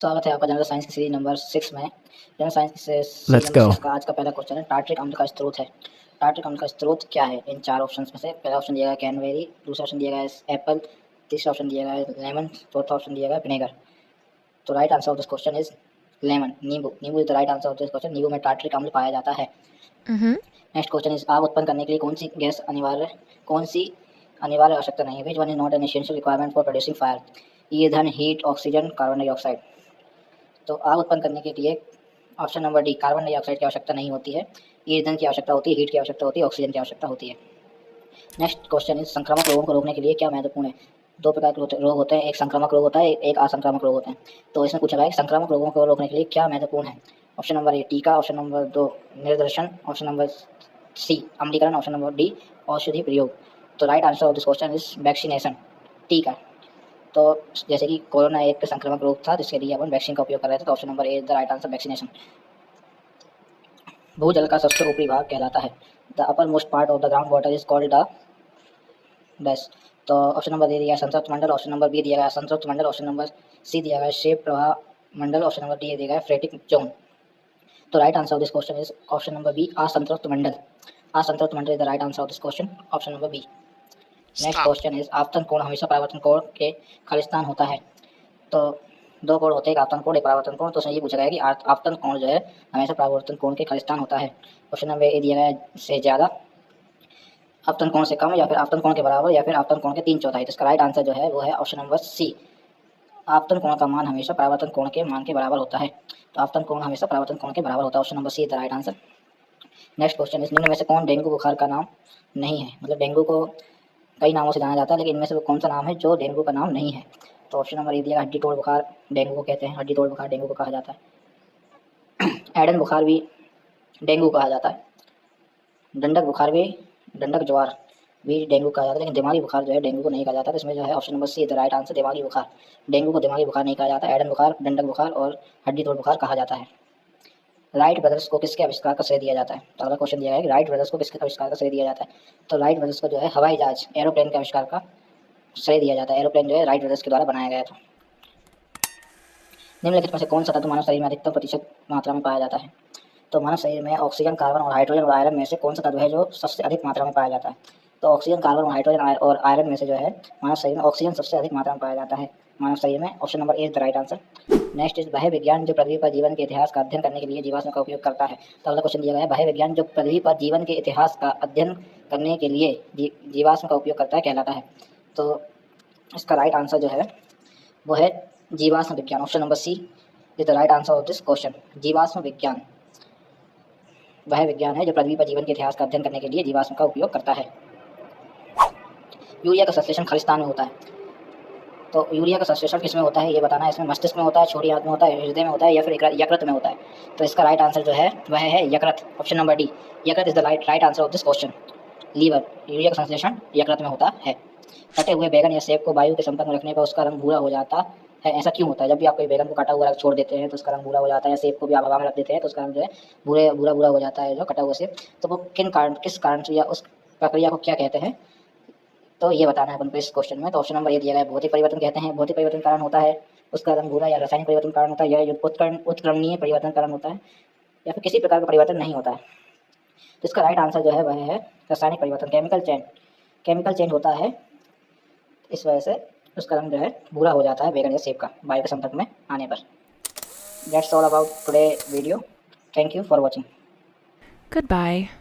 स्वागत है आपका जनरल साइंस की सीरीज नंबर 6 में। जनरल साइंस की सीरीज Let's नंबर go. 6 का आज का पहला क्वेश्चन है, टार्ट्रिक अम्ल का स्रोत है। टार्ट्रिक अम्ल का स्रोत क्या है? इन चार ऑप्शंस में से पहला ऑप्शन दिया गया है कैनबेरी, दूसरा ऑप्शन दिया गया है एप्पल, तीसरा ऑप्शन दिया गया है लेमन, चौथा ऑप्शन दिया गया है विनेगर। तो right answer of this question is lemon, नींबू। नींबू is the right answer of this question. नींबू में टार्ट्रिक अम्ल पाया जाता है। नेक्स्ट क्वेश्चन इज आग उत्पन्न करने के लिए कौन सी अनिवार्य आवश्यकता नहीं है? Which one is not an essential requirement for producing fire? ईंधन, हीट, ऑक्सीजन, कार्बन डाइऑक्साइड। तो आग उत्पन्न करने के लिए option number D, carbon dioxide की आवश्यकता नहीं होती है। ईंधन की आवश्यकता होती है, हीट की आवश्यकता होती है, ऑक्सीजन की आवश्यकता होती है। नेक्स्ट क्वेश्चन इज संक्रामक रोगों को रोकने के लिए क्या महत्वपूर्ण है? दो प्रकार के रोग होते हैं, एक संक्रामक रोग होता है, एक असंक्रामक रोग होते हैं। तो इसमें पूछा गया है संक्रामक रोगों को रोकने के लिए क्या महत्वपूर्ण है? ऑप्शन नंबर ए टीका, ऑप्शन नंबर दो निर्देशन, ऑप्शन नंबर सी अम्लीकरण, ऑप्शन नंबर डी औषधि प्रयोग। तो right answer of this question is vaccination, टीका। तो जैसे कि कोरोना एक संक्रामक रोग था जिसके लिए अपन वैक्सीन का उपयोग कर रहे थे, तो option number A is the right answer, vaccination. भूजल का सबसे ऊपरी भाग कहलाता है? The upper most part of the ground water is called the dash. तो ऑप्शन नंबर ए दिया है संतृप्त मंडल, ऑप्शन नंबर बी दिया गया है असंतृप्त मंडल, ऑप्शन नंबर सी दिया गया है शेप प्रवाह मंडल, ऑप्शन नंबर डी दिया गया है फ्रेटिक जोन। तो right answer of this question is option number B, असंतृप्त मंडल। असंतृप्त मंडल is the right answer of this question, option number B. Next question is आपतन कोण हमेशा परावर्तन कोण के खालिस्तान होता है? तो दो कोण होते हैं, एक आपतन कोण, एक परावर्तन कोण। तो उसमें ये पूछा गया है कि आपतन कोण जो है हमेशा परावर्तन कोण के खालिस्तान होता है। ऑप्शन नंबर ए दिया गया है से ज़्यादा, आपतन कोण से कम, या फिर आपतन कोण के बराबर, या फिर आपतन कोण के 3/4। तो इसका राइट आंसर जो है वो है ऑप्शन नंबर सी, आपतन कोण का मान हमेशा परावर्तन कोण के मान के बराबर होता है। तो आपतन कोण हमेशा परावर्तन कोण के बराबर होता है, option number C is the right answer. Next question इस निम्न में से कौन डेंगू बुखार का नाम नहीं है? मतलब डेंगू को कई नामों से जाना जाता है, लेकिन इनमें से वो कौन सा नाम है जो डेंगू का नाम नहीं है? तो ऑप्शन नंबर ए दिया हड्डी तोड़ बुखार, डेंगू को कहते हैं, हड्डी तोड़ बुखार डेंगू को कहा जाता है। एडन बुखार भी डेंगू कहा जाता है। डंडक बुखार भी, डंडक ज्वार भी डेंगू कहा जाता है, लेकिन दिमागी बुखार जो है डेंगू को नहीं कहा जाता। तो इसमें जो है option number see the right answer, दिमागी बुखार। डेंगू को दिमागी बुखार नहीं कहा जाता, एडन बुखार, डंडक बुखार और हड्डी तोड़ बुखार कहा जाता है। राइट ब्रदर्स को किसके आविष्कार का श्रेय दिया जाता है? तो अगला क्वेश्चन दिया है कि राइट ब्रदर्स को किसके आविष्कार का श्रेय दिया जाता है? तो राइट ब्रदर्स को जो है हवाई जहाज, एरोप्लेन के आविष्कार का श्रेय दिया जाता है। एरोप्लेन जो है राइट ब्रदर्स के द्वारा बनाया गया था। निम्नलिखित में से कौन सा तत्व मानव शरीर में अधिकतम प्रतिशत मात्रा में पाया जाता है? तो मानव शरीर में ऑक्सीजन, कार्बन और हाइड्रोजन और आयरन में से कौन सा तत्व है जो सबसे अधिक मात्रा में पाया जाता है? तो ऑक्सीजन, कार्बन और हाइड्रोजन और आयरन में से जो है मानव शरीर में ऑक्सीजन सबसे अधिक मात्रा में पाया जाता है मानव शरीर में, option number A is the right answer. Next is वह विज्ञान जो पृथ्वी पर जीवन के इतिहास का अध्ययन करने के लिए जीवाश्म का उपयोग करता है? तो अगला क्वेश्चन दिया गया है वह विज्ञान जो पृथ्वी पर जीवन के इतिहास का अध्ययन करने के लिए जीवाश्म का उपयोग करता है कहलाता है? तो इसका राइट आंसर जो है वो है जीवाश्म विज्ञान, option number C is the right answer of this question. जीवाश्म विज्ञान वह विज्ञान है जो पृथ्वी पर जीवन के इतिहास का अध्ययन करने के लिए जीवाश्म का उपयोग करता है। यूरिया का संश्लेषण खालिस्तान में होता है? तो यूरिया का संश्लेषण किसमें होता है ये बताना है। इसमें मस्तिष्क में होता है, छोटी आंत में होता है, हृदय में होता है, या फिर यकृत में होता है? तो इसका राइट आंसर जो है वह है यकृत, ऑप्शन नंबर डी। यकृत is the right answer of this question. Liver, urea का संश्लेषण यकृत में होता है। कटे हुए बैगन या सेब को वायु के संपर्क में रखने पर उसका रंग भूरा हो जाता है, ऐसा क्यों होता है? जब भी आप कोई बैगन को कटा हुआ छोड़ देते हैं तो उसका रंग भूरा हो जाता है, या सेब को भी आप हवा में रख देते हैं तो उसका रंग जो है भूरा भूरा हो जाता है जो कटा हुआ सेब। तो वो किस कारण से या उस प्रक्रिया को क्या कहते हैं? तो ये बताना है अपन को इस क्वेश्चन में। तो ऑप्शन नंबर ए दिया गया है भौतिक परिवर्तन कहते हैं। भौतिक परिवर्तन कारण होता है उसका रंग भूरा, या रासायनिक परिवर्तन कारण होता है, या उत्क्रमणीय परिवर्तन कारण होता है, या फिर किसी प्रकार का परिवर्तन नहीं होता है? तो इसका राइट आंसर जो है वह है रासायनिक परिवर्तन, केमिकल चेंज होता है, इस वजह से उसका रंग जो है भूरा हो जाता है बैगन या सेब का वायु के संपर्क में आने पर। That's all about today video. Thank you for watching. Goodbye.